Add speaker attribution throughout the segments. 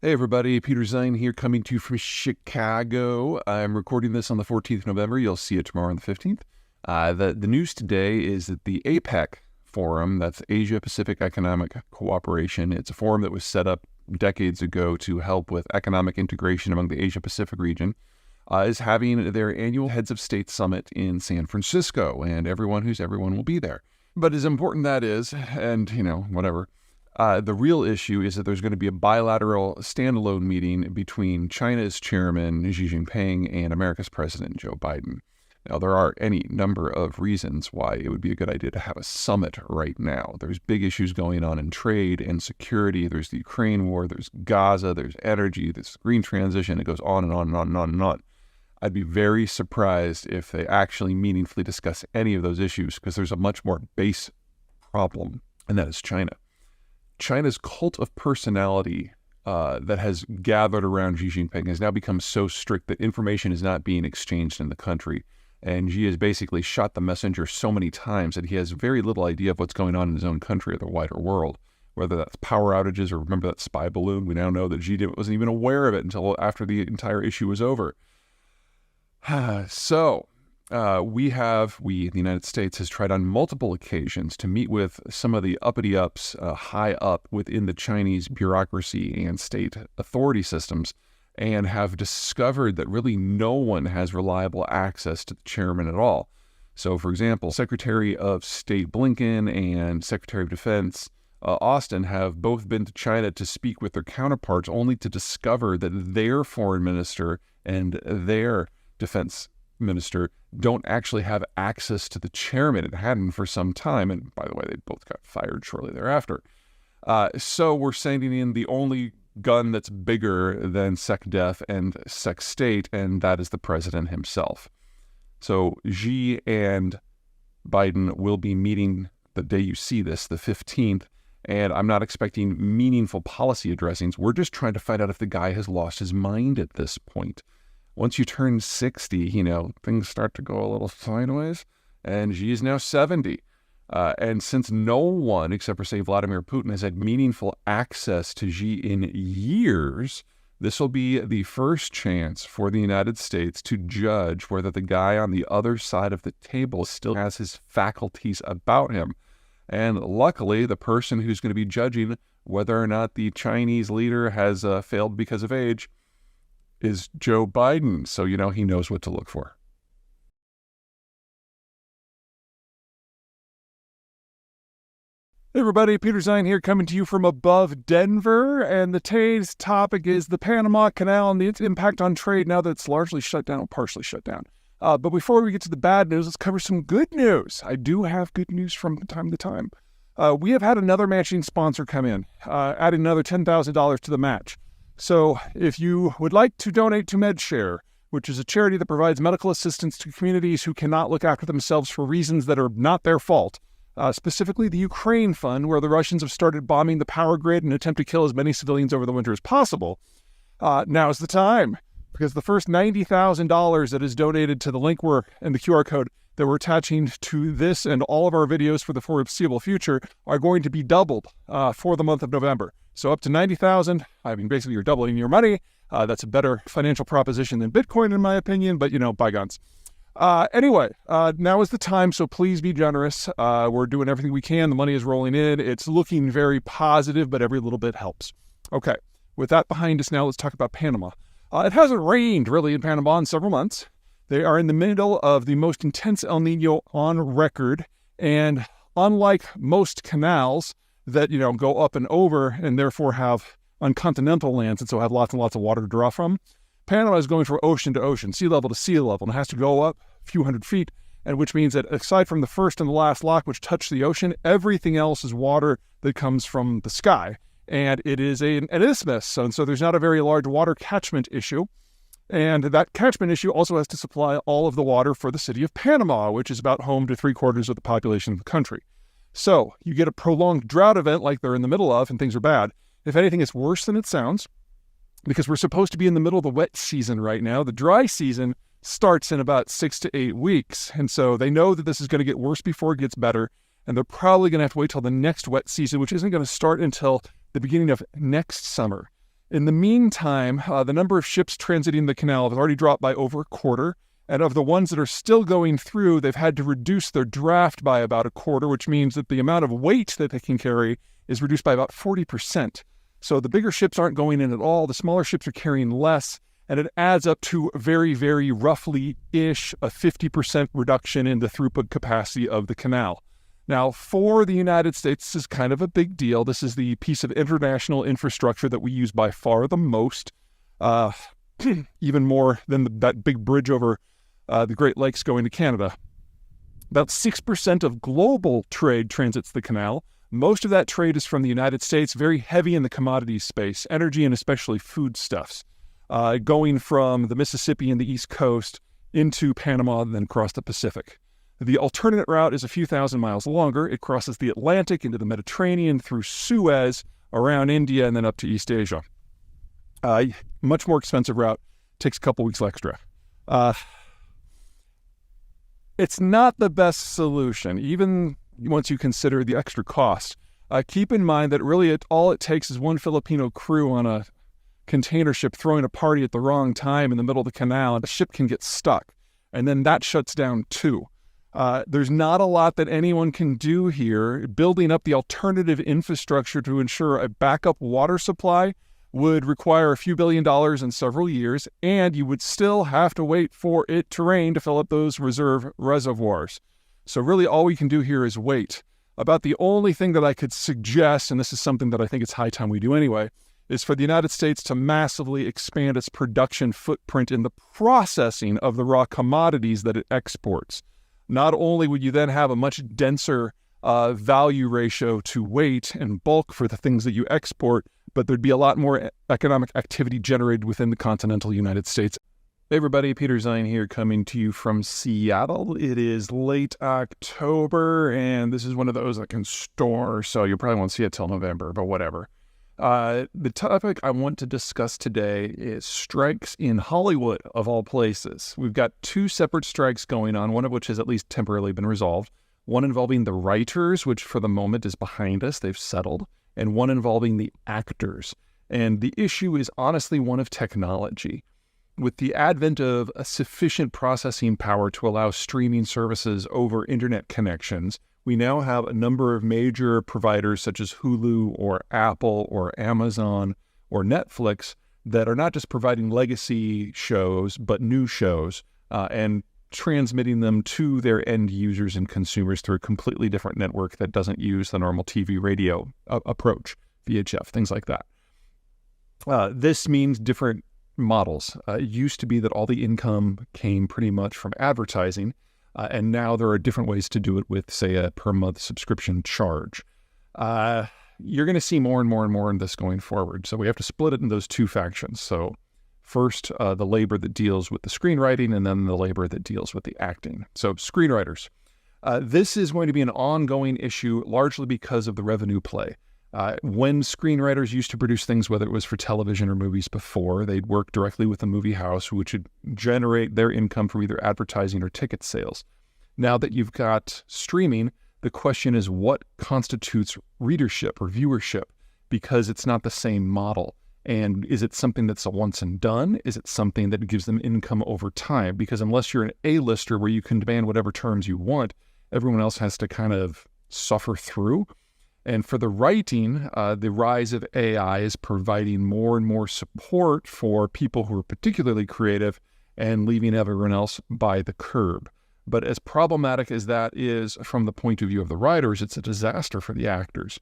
Speaker 1: Hey everybody, Peter Zeihan here coming to you from Chicago. I'm recording this on the 14th of November. You'll see it tomorrow on the 15th. The news today is that the APEC Forum, that's Asia Pacific Economic Cooperation, it's a forum that was set up decades ago to help with economic integration among the Asia Pacific region, is having their annual Heads of State Summit in San Francisco, and everyone will be there. But as important that is, and whatever, the real issue is that there's going to be a bilateral standalone meeting between China's chairman, Xi Jinping, and America's President, Joe Biden. Now, there are any number of reasons why it would be a good idea to have a summit right now. There's big issues going on in trade and security. There's the Ukraine war. There's Gaza. There's energy. There's green transition. It goes on and on and on and on and on. I'd be very surprised if they actually meaningfully discuss any of those issues because there's a much more base problem, and that is China. China's cult of personality that has gathered around Xi Jinping has now become so strict that information is not being exchanged in the country. And Xi has basically shot the messenger so many times that he has very little idea of what's going on in his own country or the wider world, whether that's power outages or remember that spy balloon. We now know that Xi wasn't even aware of it until after the entire issue was over. So we, the United States, has tried on multiple occasions to meet with some of the uppity-ups high up within the Chinese bureaucracy and state authority systems, and have discovered that really no one has reliable access to the chairman at all. So, for example, Secretary of State Blinken and Secretary of Defense Austin have both been to China to speak with their counterparts, only to discover that their foreign minister and their defense minister don't actually have access to the chairman. It hadn't for some time, and by the way, they both got fired shortly thereafter. So we're sending in the only gun that's bigger than SecDef and SecState, and that is the president himself. So Xi and Biden will be meeting the day you see this, the 15th, and I'm not expecting meaningful policy addressings. We're just trying to find out if the guy has lost his mind at this point. Once you turn 60, things start to go a little sideways, and Xi is now 70. And since no one, except for, say, Vladimir Putin, has had meaningful access to Xi in years, this will be the first chance for the United States to judge whether the guy on the other side of the table still has his faculties about him. And luckily, the person who's going to be judging whether or not the Chinese leader has failed because of age is Joe Biden. So, he knows what to look for. Hey everybody, Peter Zeihan here coming to you from above Denver, and today's topic is the Panama Canal and its impact on trade now that it's largely shut down, partially shut down. But before we get to the bad news, let's cover some good news. I do have good news from time to time. We have had another matching sponsor come in, adding another $10,000 to the match. So if you would like to donate to MedShare, which is a charity that provides medical assistance to communities who cannot look after themselves for reasons that are not their fault, specifically the Ukraine Fund, where the Russians have started bombing the power grid and attempt to kill as many civilians over the winter as possible, now's the time, because the first $90,000 that is donated to the link and the QR code that we're attaching to this and all of our videos for the foreseeable future are going to be doubled for the month of November. So up to $90,000, basically you're doubling your money. That's a better financial proposition than Bitcoin, in my opinion, but bygones. Anyway, now is the time, so please be generous. We're doing everything we can. The money is rolling in. It's looking very positive, but every little bit helps. Okay, with that behind us now, let's talk about Panama. It hasn't rained really in Panama in several months. They are in the middle of the most intense El Nino on record, and unlike most canals that, go up and over and therefore have on continental lands and so have lots and lots of water to draw from, Panama is going from ocean to ocean, sea level to sea level, and it has to go up a few hundred feet, and which means that aside from the first and the last lock, which touch the ocean, everything else is water that comes from the sky. And it is an isthmus, and so there's not a very large water catchment issue. And that catchment issue also has to supply all of the water for the city of Panama, which is about home to 3/4 of the population of the country. So you get a prolonged drought event like they're in the middle of, and things are bad. If anything, it's worse than it sounds, because we're supposed to be in the middle of the wet season right now. The dry season starts in about 6 to 8 weeks. And so they know that this is going to get worse before it gets better. And they're probably going to have to wait till the next wet season, which isn't going to start until the beginning of next summer. In the meantime, the number of ships transiting the canal has already dropped by over a quarter. And of the ones that are still going through, they've had to reduce their draft by about a quarter, which means that the amount of weight that they can carry is reduced by about 40%. So the bigger ships aren't going in at all. The smaller ships are carrying less. And it adds up to very, very roughly-ish a 50% reduction in the throughput capacity of the canal. Now, for the United States, this is kind of a big deal. This is the piece of international infrastructure that we use by far the most, even more than that big bridge over the Great Lakes going to Canada. About 6% of global trade transits the canal. Most of that trade is from the United States, very heavy in the commodities space, energy and especially foodstuffs, going from the Mississippi and the East Coast into Panama and then across the Pacific. The alternate route is a few thousand miles longer. It crosses the Atlantic into the Mediterranean through Suez, around India, and then up to East Asia. Much more expensive route, takes a couple weeks extra. It's not the best solution, even once you consider the extra cost. Keep in mind that really all it takes is one Filipino crew on a container ship throwing a party at the wrong time in the middle of the canal, and the ship can get stuck. And then that shuts down too. There's not a lot that anyone can do here. Building up the alternative infrastructure to ensure a backup water supply would require a few $billion and several years, and you would still have to wait for it to rain to fill up those reserve reservoirs. So really all we can do here is wait. About the only thing that I could suggest, and this is something that I think it's high time we do anyway, is for the United States to massively expand its production footprint in the processing of the raw commodities that it exports. Not only would you then have a much denser value ratio to weight and bulk for the things that you export, but there'd be a lot more economic activity generated within the continental United States. Hey everybody, Peter Zeihan here coming to you from Seattle. It is late October, and this is one of those that can store, so you probably won't see it till November, but whatever. The topic I want to discuss today is strikes in Hollywood, of all places. We've got two separate strikes going on, one of which has at least temporarily been resolved. One involving the writers, which for the moment is behind us, they've settled, and one involving the actors. And the issue is honestly one of technology. With the advent of a sufficient processing power to allow streaming services over internet connections, we now have a number of major providers such as Hulu or Apple or Amazon or Netflix that are not just providing legacy shows, but new shows, and transmitting them to their end users and consumers through a completely different network that doesn't use the normal TV radio approach, VHF, things like that. This means different models. It used to be that all the income came pretty much from advertising, and now there are different ways to do it with, say, a per-month subscription charge. You're going to see more and more and more in this going forward, so we have to split it in those two factions. So first, the labor that deals with the screenwriting, and then the labor that deals with the acting. So screenwriters. This is going to be an ongoing issue, largely because of the revenue play. When screenwriters used to produce things, whether it was for television or movies before, they'd work directly with the movie house, which would generate their income from either advertising or ticket sales. Now that you've got streaming, the question is what constitutes readership or viewership, because it's not the same model. And is it something that's a once and done? Is it something that gives them income over time? Because unless you're an A-lister where you can demand whatever terms you want, everyone else has to kind of suffer through. And for the writing, the rise of AI is providing more and more support for people who are particularly creative and leaving everyone else by the curb. But as problematic as that is from the point of view of the writers, it's a disaster for the actors.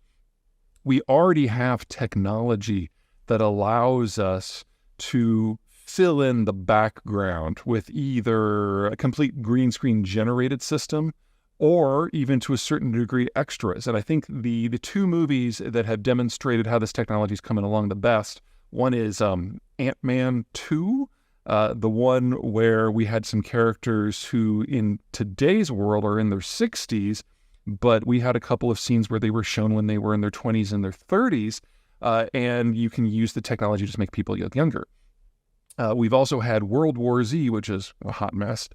Speaker 1: We already have technology that allows us to fill in the background with either a complete green screen generated system or even to a certain degree extras. And I think the two movies that have demonstrated how this technology is coming along the best, one is Ant-Man 2, the one where we had some characters who in today's world are in their 60s, but we had a couple of scenes where they were shown when they were in their 20s and their 30s, and you can use the technology to just make people look younger. We've also had World War Z, which is a hot mess.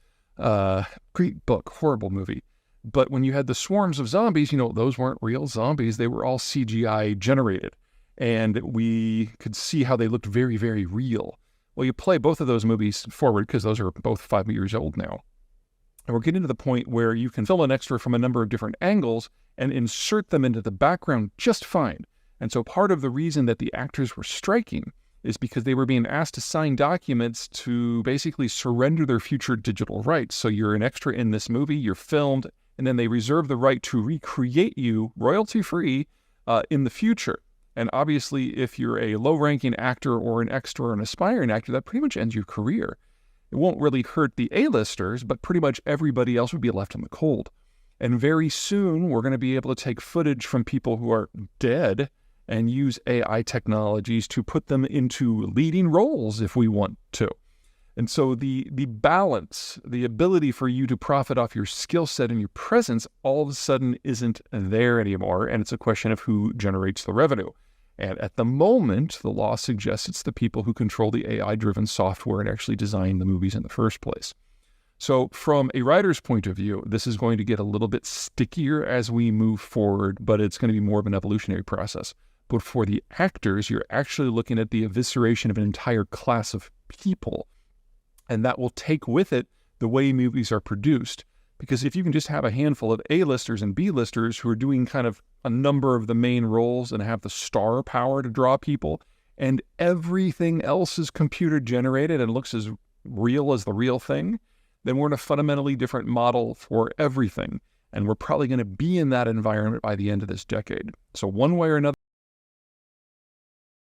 Speaker 1: Great book, horrible movie. But when you had the swarms of zombies, those weren't real zombies. They were all CGI generated. and we could see how they looked very, very real. Well, you play both of those movies forward, because those are both 5 years old now. And we're getting to the point where you can film an extra from a number of different angles and insert them into the background just fine. And so part of the reason that the actors were striking is because they were being asked to sign documents to basically surrender their future digital rights. So you're an extra in this movie, you're filmed, and then they reserve the right to recreate you royalty-free in the future. And obviously, if you're a low-ranking actor or an extra or an aspiring actor, that pretty much ends your career. It won't really hurt the A-listers, but pretty much everybody else would be left in the cold. And very soon, we're going to be able to take footage from people who are dead and use AI technologies to put them into leading roles if we want to. And so the balance, the ability for you to profit off your skill set and your presence all of a sudden isn't there anymore. And it's a question of who generates the revenue. And at the moment, the law suggests it's the people who control the AI-driven software and actually design the movies in the first place. So from a writer's point of view, this is going to get a little bit stickier as we move forward, but it's going to be more of an evolutionary process. But for the actors, you're actually looking at the evisceration of an entire class of people. And that will take with it the way movies are produced. Because if you can just have a handful of A-listers and B-listers who are doing kind of a number of the main roles and have the star power to draw people, and everything else is computer generated and looks as real as the real thing, then we're in a fundamentally different model for everything. And we're probably going to be in that environment by the end of this decade. So one way or another,